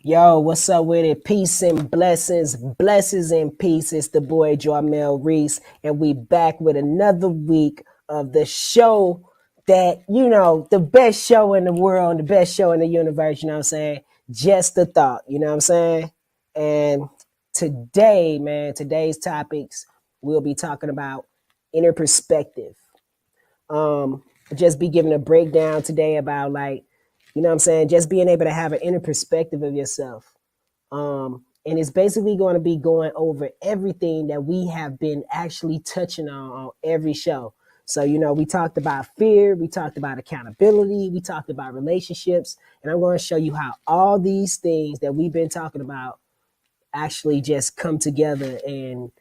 Yo, what's up with it? Peace and blessings, blessings and peace. It's the boy Jarmel Reece, and we back with another week of the show that, the best show in the world, the best show in the universe, you know what I'm saying? Just the thought, you know what I'm saying? And today, man, today's topics, we'll be talking about inner perspective. Just be giving a breakdown today about what I'm saying, just being able to have an inner perspective of yourself. And it's basically going to be going over everything that we have been actually touching on every show. So, we talked about fear, we talked about accountability, we talked about relationships, and I'm going to show you how all these things that we've been talking about actually just come together and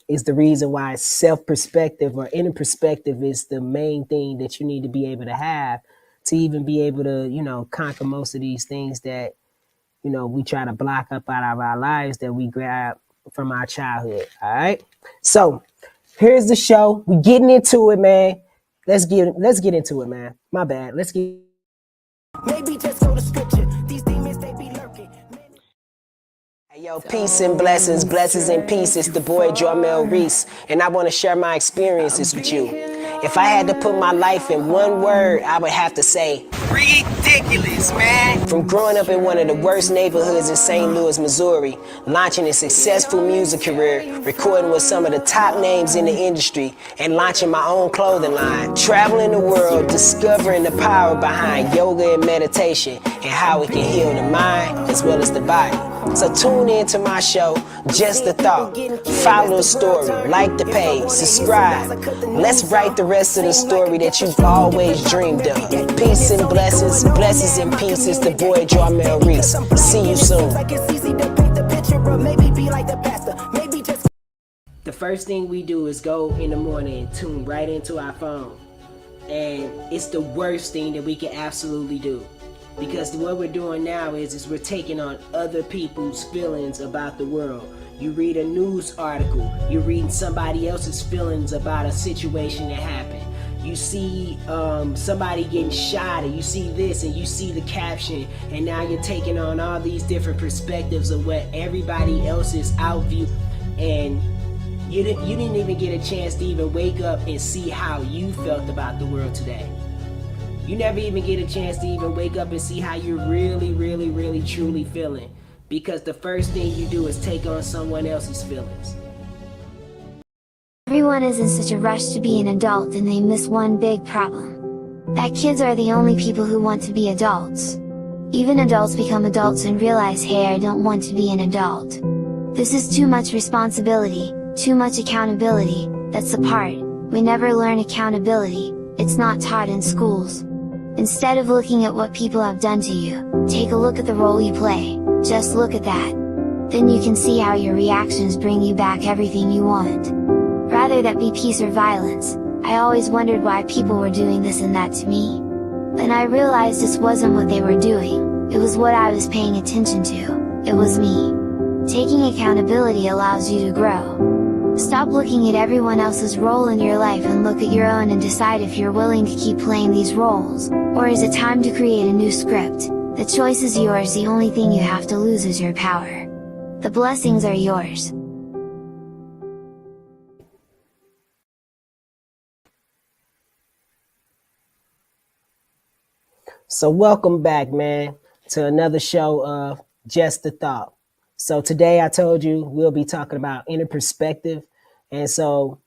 is the reason why self perspective or inner perspective is the main thing that you need to be able to have to even be able to, conquer most of these things that we try to block up out of our lives that we grab from our childhood. All right. So here's the show. We getting into it, man. Let's get into it, man. My bad. Let's get. Maybe just go to scripture. These demons, they be lurking. Hey, yo, peace and blessings, blessings and peace. It's the boy Jarmel Reece, and I want to share my experiences with you. If I had to put my life in one word, I would have to say ridiculous, man. From growing up in one of the worst neighborhoods in St. Louis, Missouri, launching a successful music career, recording with some of the top names in the industry, and launching my own clothing line, traveling the world, discovering the power behind yoga and meditation and how it can heal the mind as well as the body. So tune in to my show, Just the Thought. Follow the story, like the page, subscribe. Let's write the rest of the story that you've always dreamed of. Peace and blessings, blessings and peace. It's the boy Jarmel Reece. See you soon. The first thing we do is go in the morning and tune right into our phone. And it's the worst thing that we can absolutely do. Because what we're doing now is we're taking on other people's feelings about the world. You read a news article, you're reading somebody else's feelings about a situation that happened. You see somebody getting shot, and you see this, and you see the caption, and now you're taking on all these different perspectives of what everybody else's outview, and you didn't even get a chance to even wake up and see how you felt about the world today. You never even get a chance to even wake up and see how you're really, really, really, truly feeling. Because the first thing you do is take on someone else's feelings. Everyone is in such a rush to be an adult and they miss one big problem. That kids are the only people who want to be adults. Even adults become adults and realize, hey, I don't want to be an adult. This is too much responsibility, too much accountability. That's the part. We never learn accountability, it's not taught in schools. Instead of looking at what people have done to you, take a look at the role you play, just look at that. Then you can see how your reactions bring you back everything you want. Rather that be peace or violence. I always wondered why people were doing this and that to me. Then I realized this wasn't what they were doing, it was what I was paying attention to, it was me. Taking accountability allows you to grow. Stop looking at everyone else's role in your life and look at your own and decide if you're willing to keep playing these roles, or is it time to create a new script? The choice is yours, the only thing you have to lose is your power. The blessings are yours. So welcome back, man, to another show of Just the Thought. So today I told you we'll be talking about inner perspective. And so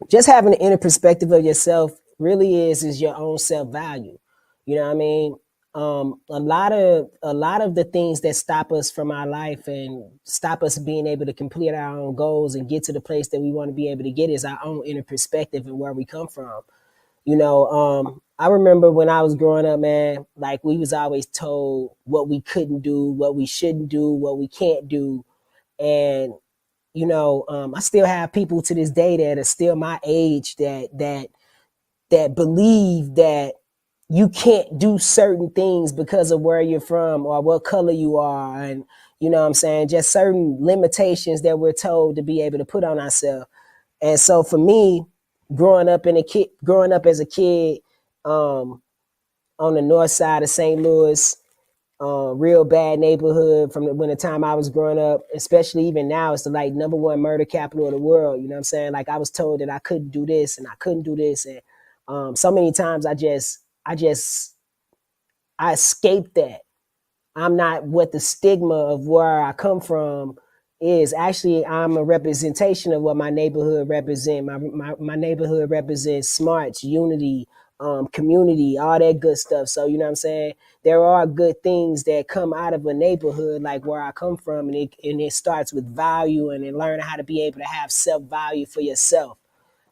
just having an inner perspective of yourself really is your own self-value. You know what I mean? A lot of the things that stop us from our life and stop us being able to complete our own goals and get to the place that we want to be able to get is our own inner perspective and where we come from. I remember when I was growing up, man, like we was always told what we couldn't do, what we shouldn't do, what we can't do. And, I still have people to this day that are still my age that believe that you can't do certain things because of where you're from or what color you are. And, what I'm saying, just certain limitations that we're told to be able to put on ourselves. And so for me, growing up as a kid, on the north side of St. Louis, real bad neighborhood from when the time I was growing up, especially even now, it's the like number one murder capital of the world. You know what I'm saying? Like I was told that I couldn't do this and I couldn't do this. And so many times I escaped that. I'm not what the stigma of where I come from is. Actually, I'm a representation of what my neighborhood represents. My neighborhood represents smarts, unity, community, all that good stuff. So, you know what I'm saying? There are good things that come out of a neighborhood like where I come from, and it starts with value and then learning how to be able to have self-value for yourself.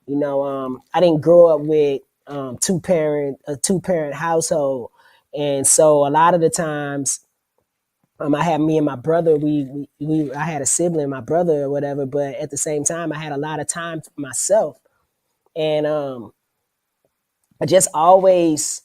You know, I didn't grow up with a two-parent household. And so a lot of the times I had me and my brother. I had a sibling, my brother or whatever. But at the same time, I had a lot of time for myself, and I just always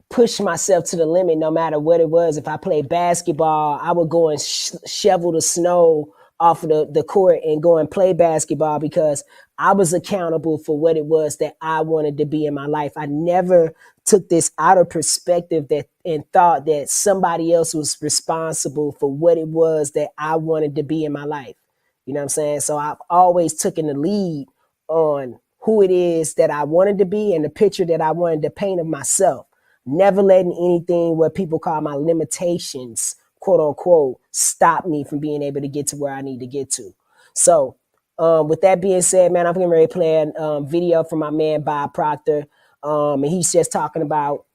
push myself to the limit no matter what it was. If I played basketball, I would go and shovel the snow off of the court and go and play basketball because I was accountable for what it was that I wanted to be in my life. I never took this outer perspective that and thought that somebody else was responsible for what it was that I wanted to be in my life. You know what I'm saying? So I've always taken the lead on who it is that I wanted to be and the picture that I wanted to paint of myself. Never letting anything what people call my limitations, quote unquote, stop me from being able to get to where I need to get to. So, with that being said, man, I'm getting ready to play a video from my man Bob Proctor, and he's just talking about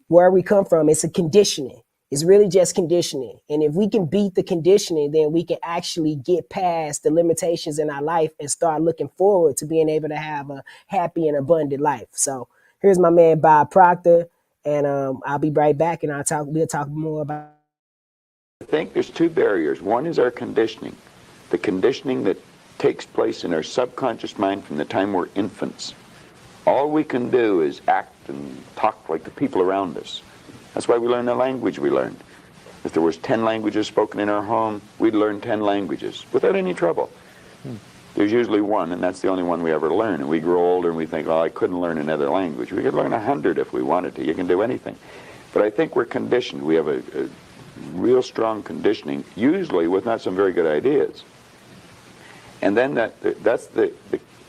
where we come from. It's a conditioning. It's really just conditioning. And if we can beat the conditioning, then we can actually get past the limitations in our life and start looking forward to being able to have a happy and abundant life. So here's my man Bob Proctor. And I'll be right back, and we'll talk more about. I think there's two barriers. One is our conditioning, the conditioning that takes place in our subconscious mind from the time we're infants. All we can do is act and talk like the people around us. That's why we learn the language we learned. If there was 10 languages spoken in our home, we'd learn 10 languages without any trouble. There's usually one, and that's the only one we ever learn. And we grow older and we think, oh, I couldn't learn another language. We could learn 100 if we wanted to. You can do anything. But I think we're conditioned. We have a real strong conditioning, usually with not some very good ideas. And then that's the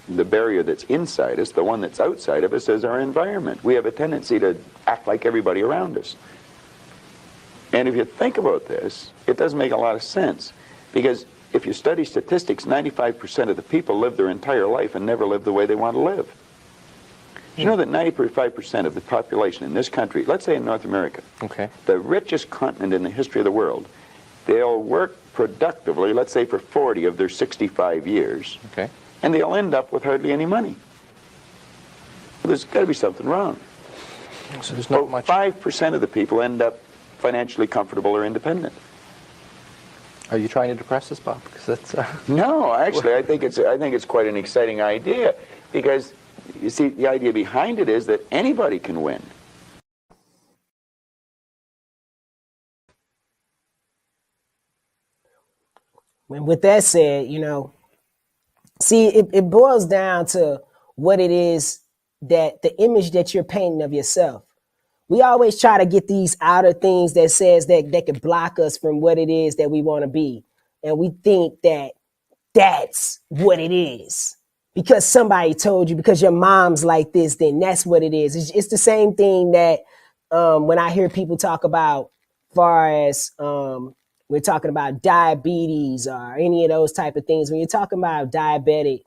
barrier that's inside us. The one that's outside of us is our environment. We have a tendency to act like everybody around us. And if you think about this, it doesn't make a lot of sense. Because if you study statistics, 95% of the people live their entire life and never live the way they want to live. You know that 95% of the population in this country, let's say in North America, the richest continent in the history of the world, they'll work productively, let's say for 40 of their 65 years, and they'll end up with hardly any money. Well, there's got to be something wrong. So there's not much. 5% of the people end up financially comfortable or independent. Are you trying to depress us, Bob? Because that's No, actually, I think it's quite an exciting idea, because you see, the idea behind it is that anybody can win. And with that said, see, it boils down to what it is that the image that you're painting of yourself. We always try to get these outer things that says that can block us from what it is that we want to be. And we think that that's what it is. Because somebody told you, because your mom's like this, then that's what it is. It's the same thing that when I hear people talk about, far as we're talking about diabetes or any of those type of things. When you're talking about diabetic,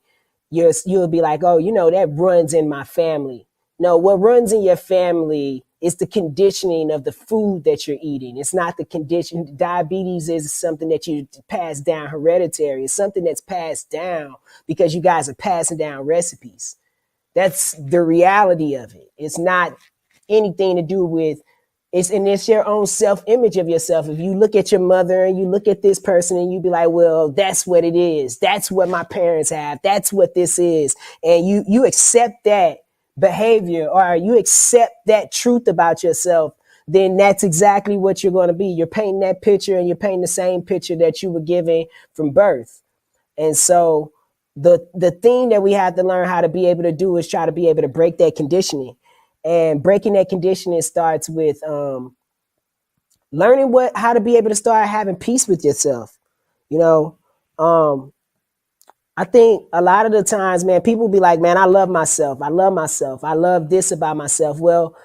you'll be like, oh, that runs in my family. No, what runs in your family is the conditioning of the food that you're eating. It's not the condition. Diabetes is something that you pass down hereditary. It's something that's passed down because you guys are passing down recipes. That's the reality of it. It's not anything to do with it's your own self-image of yourself. If you look at your mother and you look at this person and you be like, well, that's what it is. That's what my parents have. That's what this is. And you accept that behavior or you accept that truth about yourself, then that's exactly what you're going to be. You're painting that picture and you're painting the same picture that you were given from birth. And so the thing that we have to learn how to be able to do is try to be able to break that conditioning. And breaking that conditioning starts with Learning how to be able to start having peace with yourself. You know, I think a lot of the times, man, people be like, man, I love myself. I love myself. I love this about myself. Well,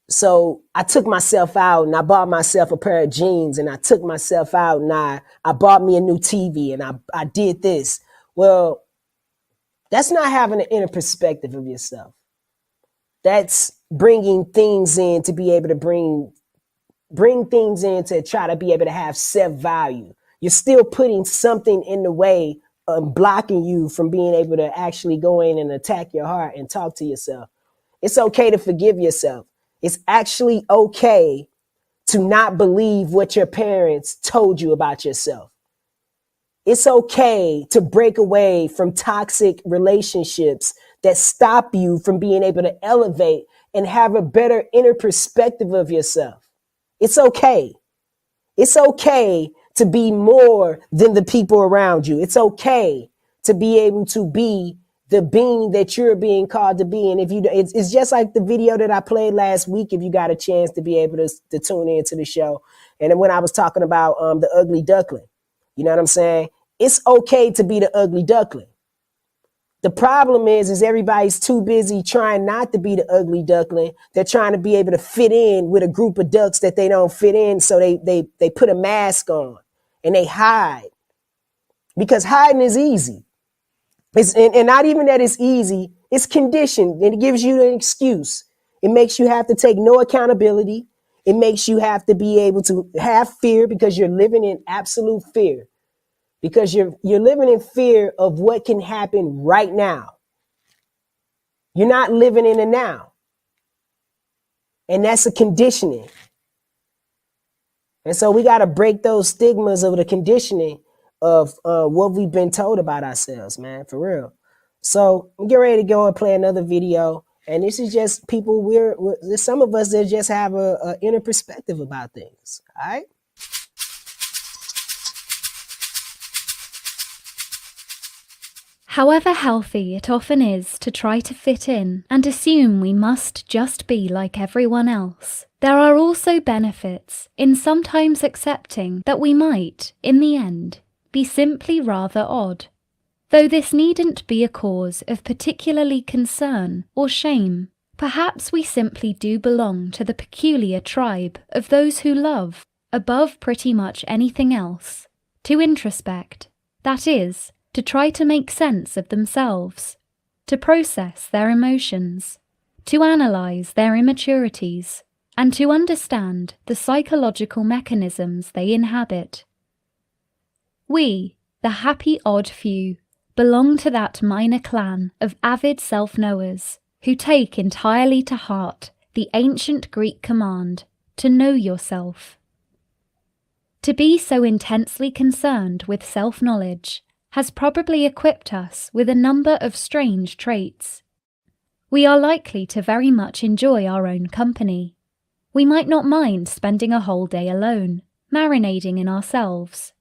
so I took myself out and I bought myself a pair of jeans, and I took myself out and I bought me a new TV, and I did this. Well, that's not having an inner perspective of yourself. That's bringing things in to be able to bring things in to try to be able to have self-value. You're still putting something in the way, blocking you from being able to actually go in and attack your heart and talk to yourself. It's okay to forgive yourself. It's actually okay to not believe what your parents told you about yourself. It's okay to break away from toxic relationships that stop you from being able to elevate and have a better inner perspective of yourself. It's okay. It's okay to be more than the people around you. It's okay to be able to be the being that you're being called to be. And if you, it's just like the video that I played last week, if you got a chance to be able to tune into the show. And then when I was talking about the ugly duckling, you know what I'm saying? It's okay to be the ugly duckling. The problem is everybody's too busy trying not to be the ugly duckling. They're trying to be able to fit in with a group of ducks that they don't fit in. So they put a mask on and they hide, because hiding is easy. And not even that it's easy, it's conditioned, and it gives you an excuse. It makes you have to take no accountability. It makes you have to be able to have fear, because you're living in absolute fear. Because you're living in fear of what can happen right now. You're not living in the now. And that's a conditioning. And so we got to break those stigmas of the conditioning of what we've been told about ourselves, man, for real. So we get ready to go and play another video. And this is just people, there's some of us that just have a inner perspective about things. All right. However healthy it often is to try to fit in and assume we must just be like everyone else, there are also benefits in sometimes accepting that we might, in the end, be simply rather odd. Though this needn't be a cause of particularly concern or shame, perhaps we simply do belong to the peculiar tribe of those who love, above pretty much anything else, to introspect, that is, to try to make sense of themselves, to process their emotions, to analyze their immaturities, and to understand the psychological mechanisms they inhabit. We, the happy odd few, belong to that minor clan of avid self-knowers who take entirely to heart the ancient Greek command to know yourself. To be so intensely concerned with self-knowledge has probably equipped us with a number of strange traits. We are likely to very much enjoy our own company. We might not mind spending a whole day alone, marinating in ourselves.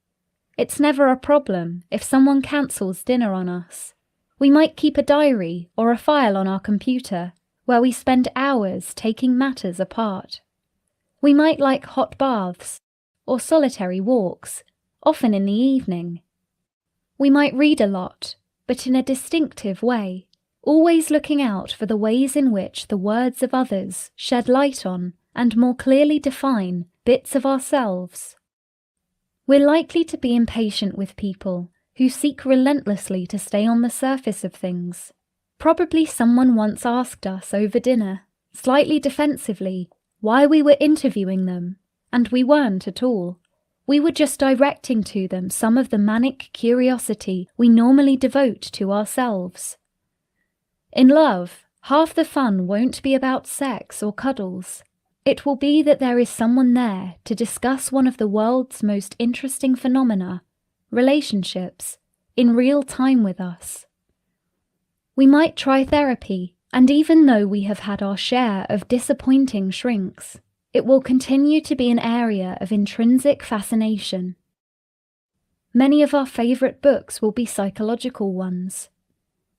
It's never a problem if someone cancels dinner on us. We might keep a diary or a file on our computer where we spend hours taking matters apart. We might like hot baths or solitary walks, often in the evening. We might read a lot, but in a distinctive way, always looking out for the ways in which the words of others shed light on and more clearly define bits of ourselves. We're likely to be impatient with people who seek relentlessly to stay on the surface of things. Probably someone once asked us over dinner, slightly defensively, why we were interviewing them, and we weren't at all. We were just directing to them some of the manic curiosity we normally devote to ourselves. In love, half the fun won't be about sex or cuddles. It will be that there is someone there to discuss one of the world's most interesting phenomena, relationships, in real time with us. We might try therapy, and even though we have had our share of disappointing shrinks, it will continue to be an area of intrinsic fascination. Many of our favourite books will be psychological ones.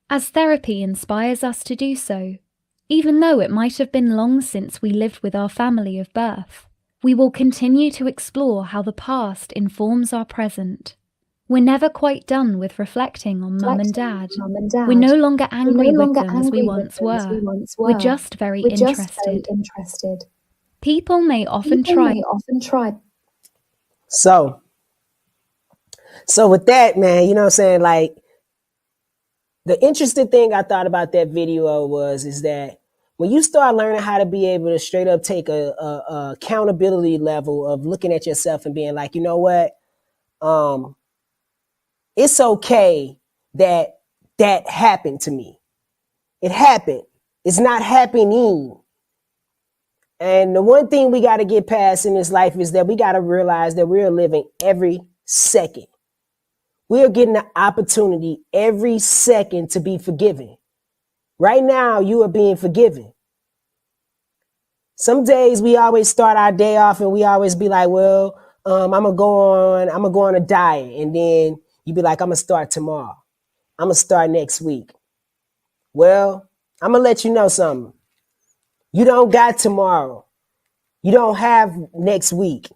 As therapy inspires us to do so, even though it might have been long since we lived with our family of birth, We will continue to explore how the past informs our present. We're never quite done with reflecting on Mum and Dad. We're no longer angry with them as we once were. We're just very interested. People may often try. So with that, man, you know what I'm saying? Like, the interesting thing I thought about that video is that when you start learning how to be able to straight up take a accountability level of looking at yourself and being like, you know what? It's okay that happened to me. It happened. It's not happening. And the one thing we got to get past in this life is that we got to realize that we're living every second. We are getting the opportunity every second to be forgiven. Right now, you are being forgiven. Some days we always start our day off and we always be like, well, I'm gonna go on a diet. And then you be like, I'm gonna start tomorrow. I'm gonna start next week. Well, I'm gonna let you know something. You don't got tomorrow. You don't have next week.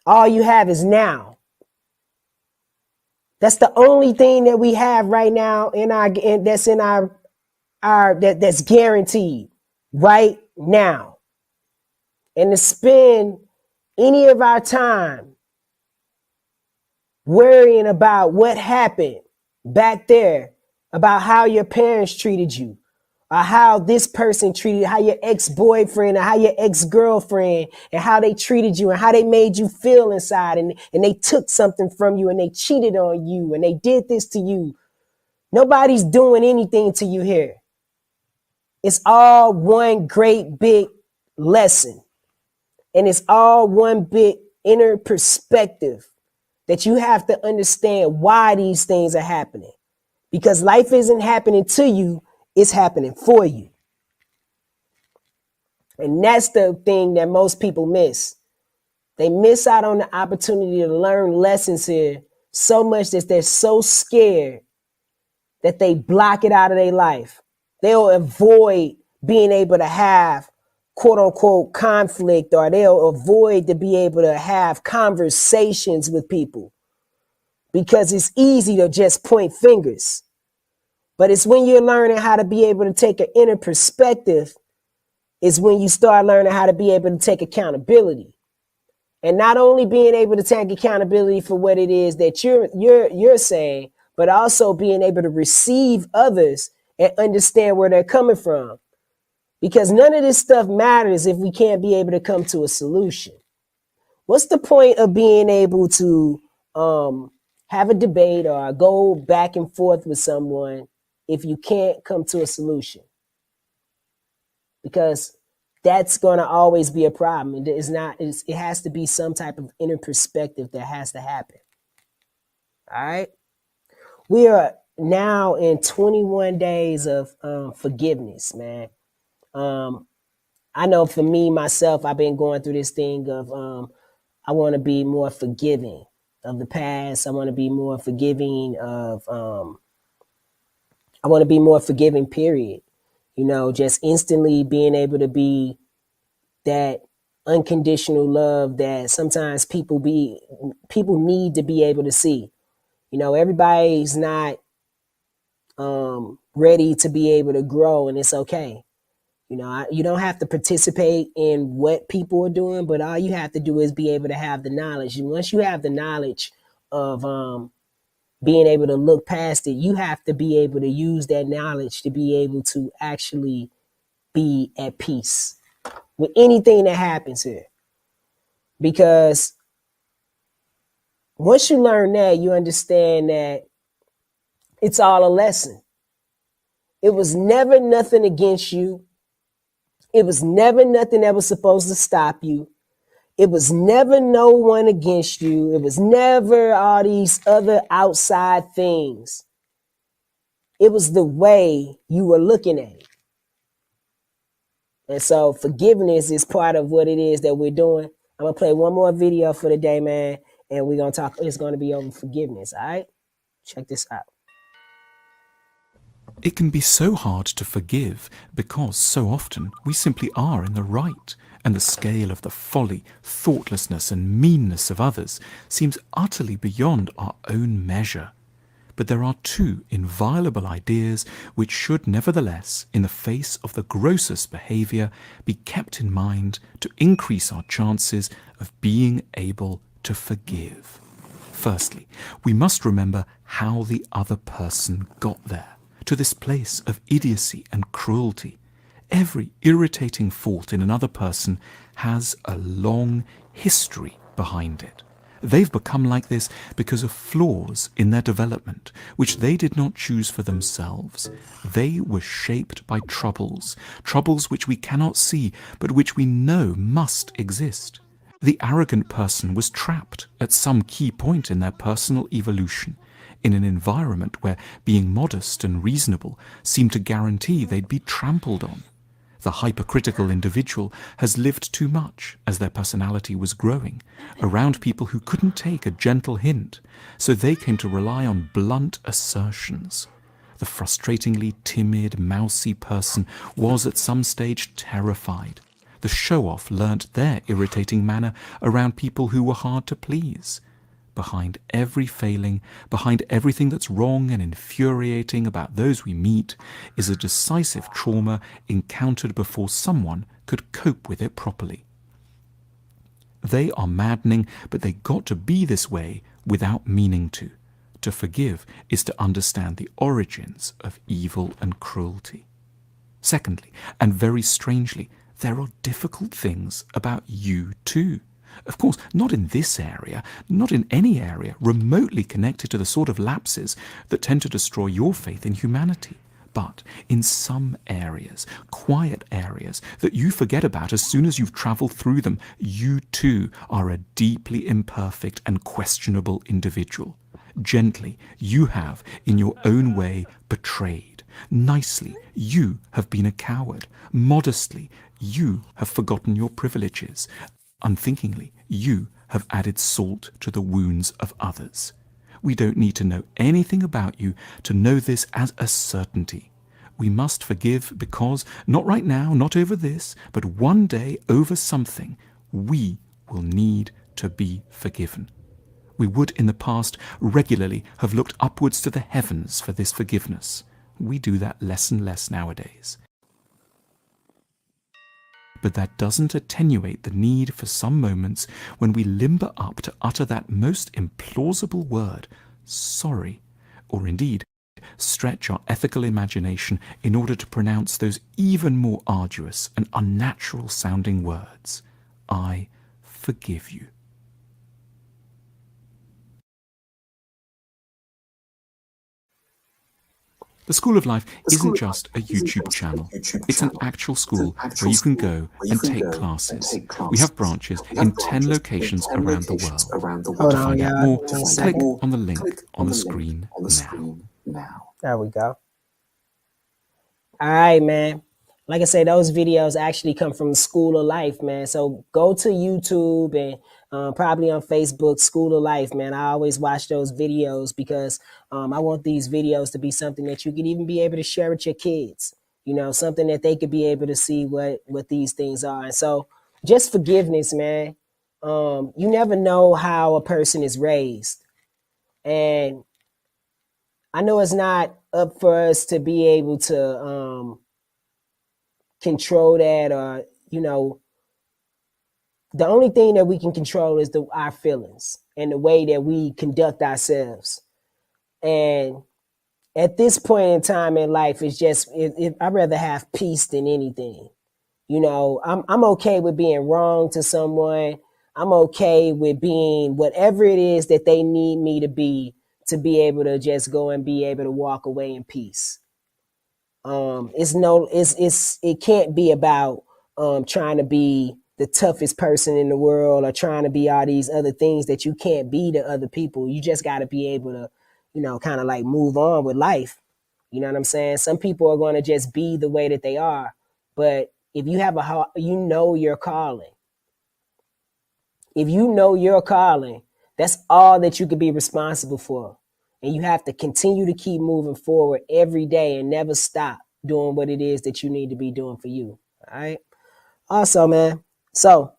All you have is now. That's the only thing that we have right now that's guaranteed right now. And to spend any of our time worrying about what happened back there, about how your parents treated you, or how this person treated, how your ex-boyfriend or how your ex-girlfriend, and how they treated you and how they made you feel inside, and they took something from you and they cheated on you and they did this to you. Nobody's doing anything to you here. It's all one great big lesson. And it's all one big inner perspective that you have to understand why these things are happening. Because life isn't happening to you, it's happening for you. And that's the thing that most people miss. They miss out on the opportunity to learn lessons here so much that they're so scared that they block it out of their life. They'll avoid being able to have quote unquote conflict, or they'll avoid to be able to have conversations with people because it's easy to just point fingers. But it's when you're learning how to be able to take an inner perspective is when you start learning how to be able to take accountability. And not only being able to take accountability for what it is that you're saying, but also being able to receive others and understand where they're coming from. Because none of this stuff matters if we can't be able to come to a solution. What's the point of being able to have a debate or go back and forth with someone if you can't come to a solution? Because that's going to always be a problem. It has to be some type of inner perspective that has to happen. All right. We are now in 21 days of forgiveness, man. I know for me, myself, I've been going through this thing of I want to be more forgiving of the past. I want to be more forgiving of I want to be more forgiving, period. You know, just instantly being able to be that unconditional love that sometimes people need to be able to see. You know, everybody's not ready to be able to grow, and it's okay. You know, you don't have to participate in what people are doing, but all you have to do is be able to have the knowledge. And once you have the knowledge of being able to look past it, you have to be able to use that knowledge to be able to actually be at peace with anything that happens here. Because once you learn that, you understand that it's all a lesson. It was never nothing against you. It was never nothing that was supposed to stop you. It was never no one against you. It was never all these other outside things. It was the way you were looking at it. And so forgiveness is part of what it is that we're doing. I'm going to play one more video for the day, man. And we're going to talk, it's going to be over forgiveness. All right? Check this out. It can be so hard to forgive because so often we simply are in the right, and the scale of the folly, thoughtlessness, and meanness of others seems utterly beyond our own measure. But there are two inviolable ideas which should nevertheless, in the face of the grossest behaviour, be kept in mind to increase our chances of being able to forgive. Firstly, we must remember how the other person got there, to this place of idiocy and cruelty. Every irritating fault in another person has a long history behind it. They've become like this because of flaws in their development, which they did not choose for themselves. They were shaped by troubles which we cannot see, but which we know must exist. The arrogant person was trapped at some key point in their personal evolution, in an environment where being modest and reasonable seemed to guarantee they'd be trampled on. The hypercritical individual has lived too much, as their personality was growing, around people who couldn't take a gentle hint, so they came to rely on blunt assertions. The frustratingly timid, mousy person was at some stage terrified. The show-off learnt their irritating manner around people who were hard to please. Behind every failing, behind everything that's wrong and infuriating about those we meet, is a decisive trauma encountered before someone could cope with it properly. They are maddening, but they got to be this way without meaning to. To forgive is to understand the origins of evil and cruelty. Secondly, and very strangely, there are difficult things about you too. Of course, not in this area, not in any area remotely connected to the sort of lapses that tend to destroy your faith in humanity. But in some areas, quiet areas, that you forget about as soon as you've travelled through them, you too are a deeply imperfect and questionable individual. Gently, you have, in your own way, betrayed. Nicely, you have been a coward. Modestly, you have forgotten your privileges. Unthinkingly, you have added salt to the wounds of others. We don't need to know anything about you to know this as a certainty. We must forgive because, not right now, not over this, but one day over something, we will need to be forgiven. We would in the past regularly have looked upwards to the heavens for this forgiveness. We do that less and less nowadays. But that doesn't attenuate the need for some moments when we limber up to utter that most implausible word, sorry, or indeed stretch our ethical imagination in order to pronounce those even more arduous and unnatural sounding words, I forgive you. The School of Life isn't just a YouTube channel. It's an actual school where you can go and take classes. We have branches in 10 locations around the world. Hold To on, find out y'all. more, One click second. on the link on the screen now. There we go. All right, man. Like I say, those videos actually come from the School of Life, man. So go to YouTube and probably on Facebook, School of Life, man. I always watch those videos because I want these videos to be something that you could even be able to share with your kids. You know, something that they could be able to see what these things are. And so just forgiveness, man. You never know how a person is raised. And I know it's not up for us to be able to control that, or the only thing that we can control is our feelings and the way that we conduct ourselves. And at this point in time in life, it's just I'd rather have peace than anything. I'm okay with being wrong to someone. I'm okay with being whatever it is that they need me to be able to just go and be able to walk away in peace. It can't be about trying to be the toughest person in the world or trying to be all these other things that you can't be to other people. You just got to be able to, kind of like move on with life. You know what I'm saying? Some people are going to just be the way that they are, but if you have your calling. If you know your calling, that's all that you could be responsible for. And you have to continue to keep moving forward every day and never stop doing what it is that you need to be doing for you. All right. Also, man, so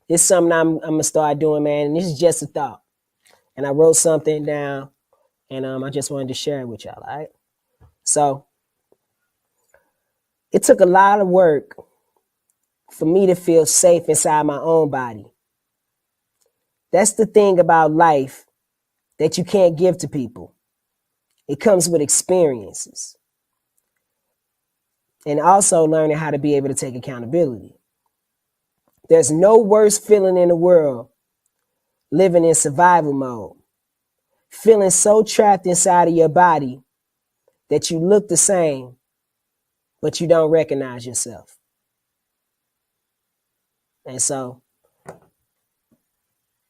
it's something I'm gonna start doing, man. And this is just a thought. And I wrote something down, and I just wanted to share it with y'all. All right. So it took a lot of work for me to feel safe inside my own body. That's the thing about life that you can't give to people. It comes with experiences. And also learning how to be able to take accountability. There's no worse feeling in the world living in survival mode. Feeling so trapped inside of your body that you look the same, but you don't recognize yourself. And so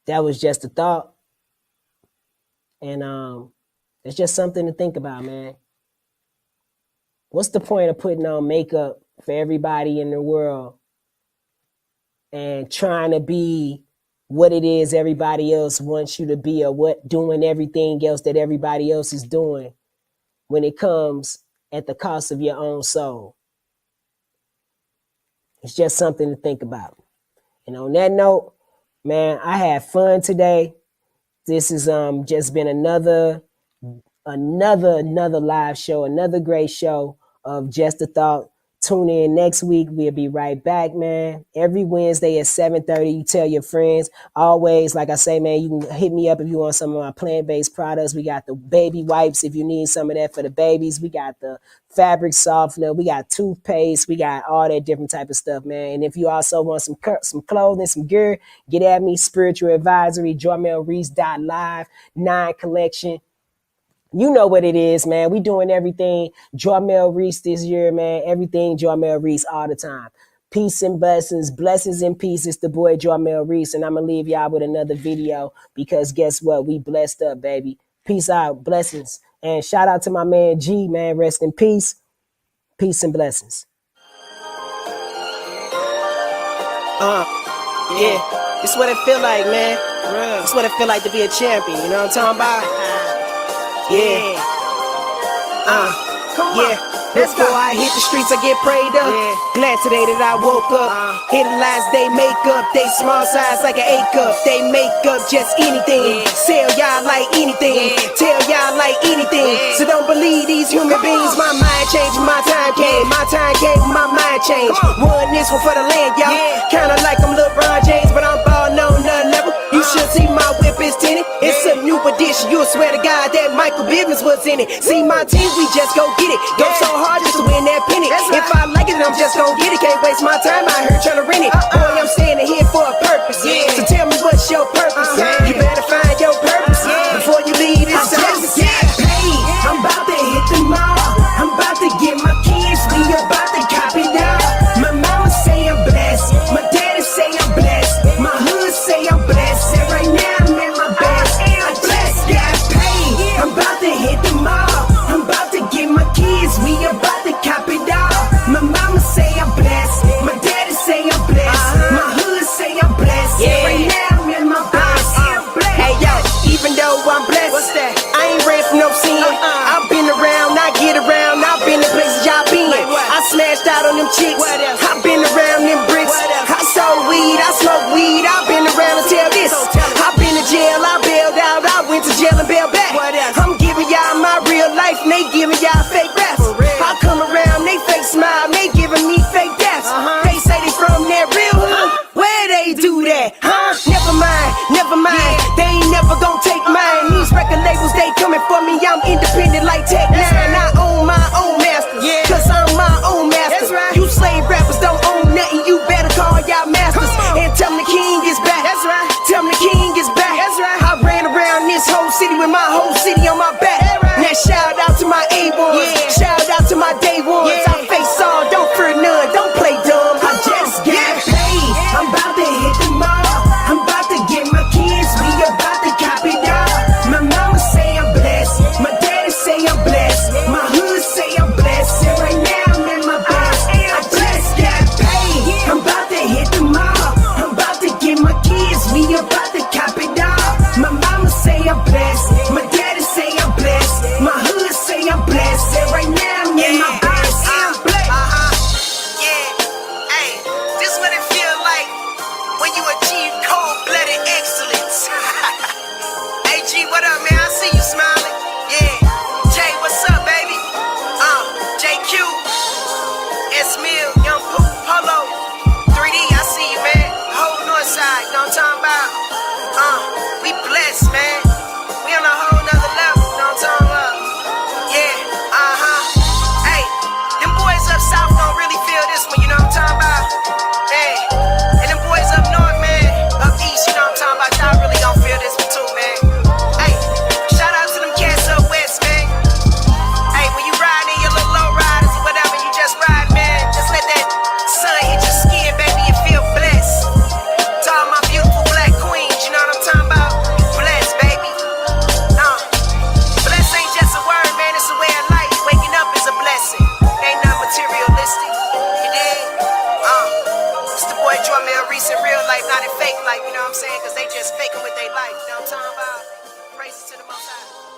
that was just a thought. And it's just something to think about, man. What's the point of putting on makeup for everybody in the world and trying to be what it is everybody else wants you to be, or doing everything else that everybody else is doing when it comes at the cost of your own soul? It's just something to think about. And on that note, man, I had fun today. This has just been another live show, another great show of Just a Thought. Tune in next week. We'll be right back, man. Every Wednesday at 7:30. You tell your friends. Always, like I say, man, you can hit me up if you want some of my plant-based products. We got the baby wipes if you need some of that for the babies. We got the fabric softener. We got toothpaste. We got all that different type of stuff, man. And if you also want some clothing, some gear, get at me. Spiritual Advisory, JarmelReece.live, 9 collection. You know what it is, man. We doing everything Jarmel Reece this year, man. Everything Jarmel Reece all the time. Peace and blessings. Blessings and peace. It's the boy Jarmel Reece. And I'm going to leave y'all with another video because guess what? We blessed up, baby. Peace out. Blessings. And shout out to my man G, man. Rest in peace. Peace and blessings. Yeah. It's what it feel like, man. It's what it feel like to be a champion. You know what I'm talking about? Yeah. Yeah. Before I hit the streets, I get prayed up. Glad today that I woke up. Headlines, they make up. They small size like an A-cup. They make up just anything. Sell y'all like anything. Tell y'all like anything. So don't believe these human beings. My mind changed, my time came. My time came, my mind changed. Won this one for the land, y'all. Kinda like I'm LeBron James, but I'm ballin' on another level. You should see my whip is tinted. It's a new edition. You'll swear to God that Michael Bivens was in it. See my team, we just go get it. Go so hard just to win that penny. If I like it, then I'm just gon' get it. Can't waste my time out here trying to rent it. Boy, I'm standing here for a purpose. So tell me what's your purpose. You better find your purpose before you leave this service. I'm about to hit the mall. I'm about to get my kids. We about to copy now. My mama say I'm blessed. My daddy say I'm blessed. My hood say I'm blessed. And right now I'm in my best. I'm blessed, got paid. I'm about to hit the mall. I'm about to get my kids. We about to copy now. My mama say I'm blessed. My daddy say I'm blessed. My hood say I'm blessed. And right now I'm in my best. Hey yo, even though I'm blessed, what's that? I ain't ran from no sin. I've been around, I get around. I've been in places y'all been. I smashed out on them chicks. I've been around them bricks. I sold weed, I smoked weed. I've been around and tell this. I've been to jail, I bailed out. I went to jail and bailed back. I'm giving y'all my real life and they giving y'all fake raps. I come around, they fake smile, they giving me fake deaths. They say they from that real hood. Where they do that? Never mind. They ain't never gon' take mine. These record labels, they coming for me. I'm independent like Tech 9. I own my own master, cause I'm my own master. You slave rappers don't own nothing. You better call y'all masters and tell them the king is back. Tell them the king is back. I ran around this whole city with my whole city on my back. Now shout out to my A1s, shout out to my day ones. I face all, don't fear none, don't play dumb. I just got paid. I'm about to hit the mall. I'm about to get my kids. We about to copy now. My mama say I'm blessed. My daddy say fake, like, you know what I'm saying? Because they just faking with their life, you know what I'm talking about? Praises to the Most High.